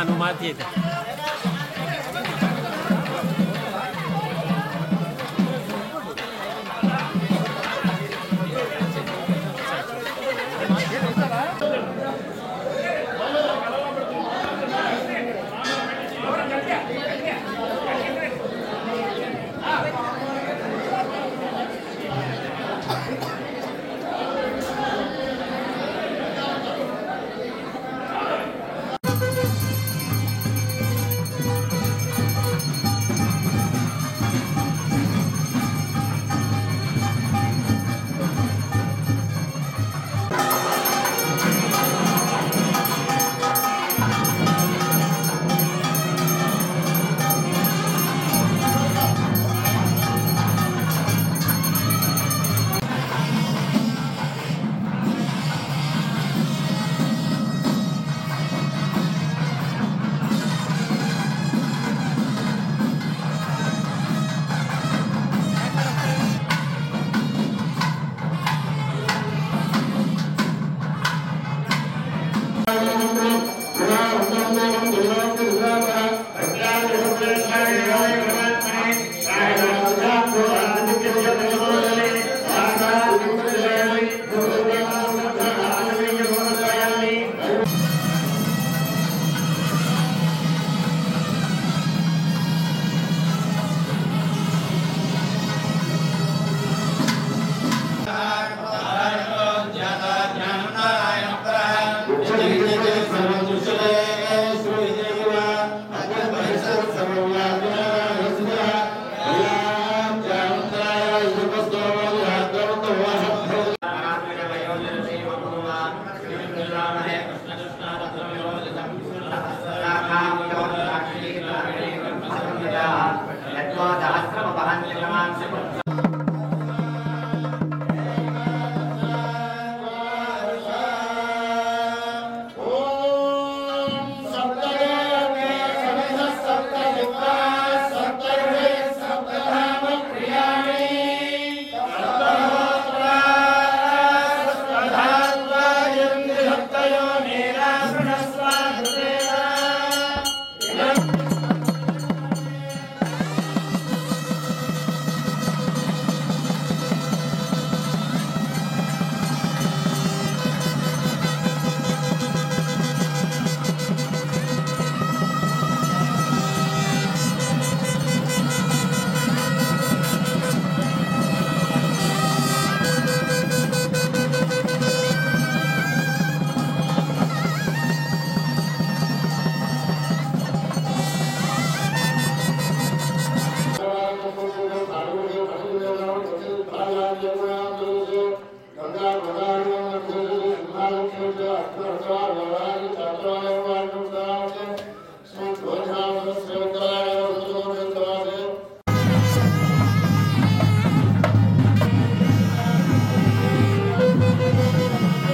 నువ్వు మాతి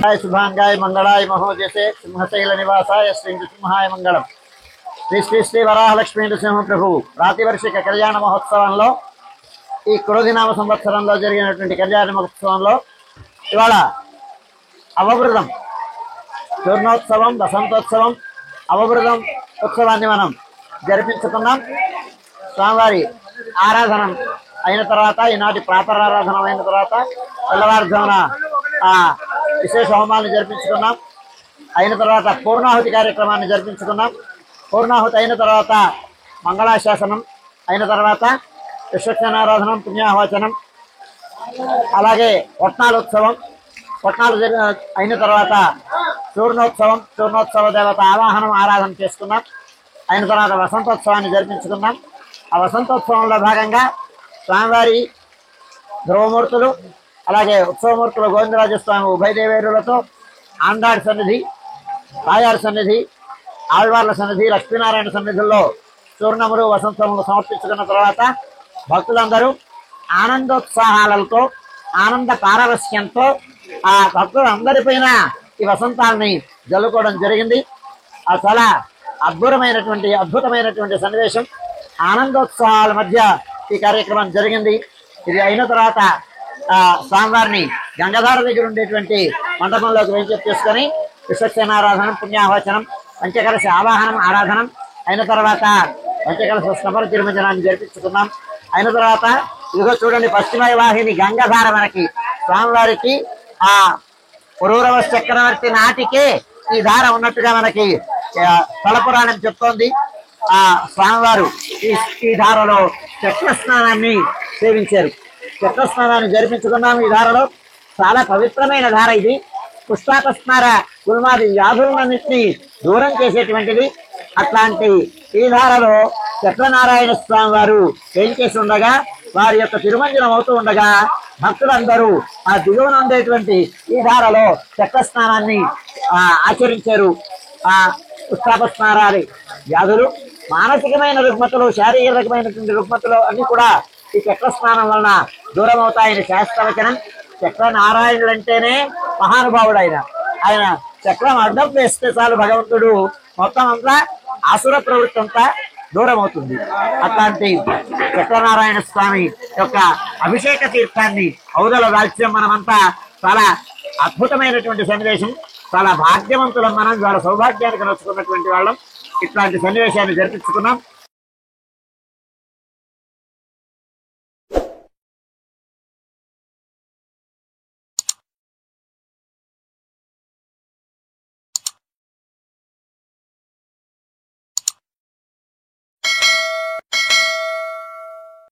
शुभांगाय मंगलाय महोजसे सिंहशैल निवासाय श्री नृसिंहाय मंगलम। శ్రీ శ్రీ శ్రీ వరాహలక్ష్మీ నృసింహ ప్రభు ప్రాతివర్షిక కళ్యాణ మహోత్సవంలో ఈ క్రోధినామ సంవత్సరంలో జరిగినటువంటి కళ్యాణ మహోత్సవంలో ఇవాళ అవబృతం పూర్ణోత్సవం వసంతోత్సవం అవబృతం ఉత్సవాన్ని మనం జరిపించుకున్నాం. స్వామివారి ఆరాధన అయిన తర్వాత ఈనాటి ప్రాతరారాధన అయిన తర్వాత తెల్లవారుజామున విశేష హోమాన్ని జరిపించుకున్నాం. అయిన తర్వాత పూర్ణాహుతి కార్యక్రమాన్ని జరిపించుకున్నాం. పూర్ణాహుతి అయిన తర్వాత మంగళాశాసనం అయిన తర్వాత విశ్వక్షణారాధనం పుణ్యాహవచనం అలాగే వట్నాలోత్సవం అయిన తర్వాత చూర్ణోత్సవ దేవత ఆవాహనం ఆరాధన చేసుకున్నాం. అయిన తర్వాత వసంతోత్సవాన్ని జరిపించుకున్నాం. ఆ వసంతోత్సవంలో భాగంగా స్వామివారి ధ్రువమూర్తులు అలాగే ఉత్సవమూర్తులు గోవిందరాజస్వామి ఉభయ దేవేరులతో ఆండాడి సన్నిధి, తాయారు సన్నిధి, ఆళ్వార్ల సన్నిధి, లక్ష్మీనారాయణ సన్నిధుల్లో చూర్ణములు వసంతములు సమర్పించుకున్న తర్వాత భక్తులందరూ ఆనందోత్సాహాలతో ఆనంద పారవస్యంతో ఆ భక్తులందరిపైన ఈ వసంతాలని జల్లుకోవడం జరిగింది. ఆ చాలా అద్భుతమైనటువంటి సన్నివేశం. ఆనందోత్సాహాల మధ్య ఈ కార్యక్రమం జరిగింది. ఇది అయిన తర్వాత స్వామివారిని గంగాధార దగ్గర ఉండేటువంటి మండపంలోకి వెంచేపు చేసుకొని విశ్వక్షణారాధనం పుణ్యాహవచనం పంచకలశ ఆవాహనం ఆరాధనం అయిన తర్వాత పంచకలశ స్నపన తిరుమంజనాన్ని జరిపించుకున్నాం. అయిన తర్వాత ఇదిగో చూడండి పశ్చిమ వాహిని గంగాధార మనకి స్వామివారికి ఆ పురూరవ చక్రవర్తి నాటికే ఈ ధార ఉన్నట్టుగా మనకి స్థలపురాణం చెప్తోంది. ఆ స్వామివారు ఈ ధారలో చక్రస్నానాన్ని సేవించారు. చక్రస్నానాన్ని జరిపించుకున్నాము. ఈ ధారలో చాలా పవిత్రమైన ధార ఇది. పుష్పాపస్మార గుల్మాది వ్యాధులన్నింటినీ దూరం చేసేటువంటిది. అట్లాంటి ఈ ధారలో చక్రనారాయణ స్వామి వారు వేంచేసి ఉండగా వారి యొక్క తిరుమంజనం అవుతూ ఉండగా భక్తులందరూ ఆ దిగువన ఉండేటువంటి ఈ ధారలో చక్రస్నానాన్ని ఆచరించారు. ఆ పుష్పాపస్మారాది వ్యాధులు, మానసికమైన రుగ్మతలు, శారీరకమైనటువంటి రుగ్మతలు అన్ని కూడా ఈ చక్రస్నానం వలన దూరం అవుతాయని శాస్త్రవచనం. చక్రనారాయణుడు అంటేనే మహానుభావుడు. ఆయన చక్రం అడ్డం వేస్తే చాలు భగవంతుడు మొత్తం అంతా ఆసుర ప్రవృత్తి అంతా దూరం అవుతుంది. అట్లాంటి చక్రనారాయణ స్వామి యొక్క అభిషేక తీర్థాన్ని ఔదల దాల్చ్యం మనమంతా చాలా అద్భుతమైనటువంటి సన్నివేశం. చాలా భాగ్యవంతులం మనం, వాళ్ళ సౌభాగ్యానికి నచ్చుకున్నటువంటి వాళ్ళం. ఇట్లాంటి సన్నివేశాన్ని జరిపించుకున్నాం.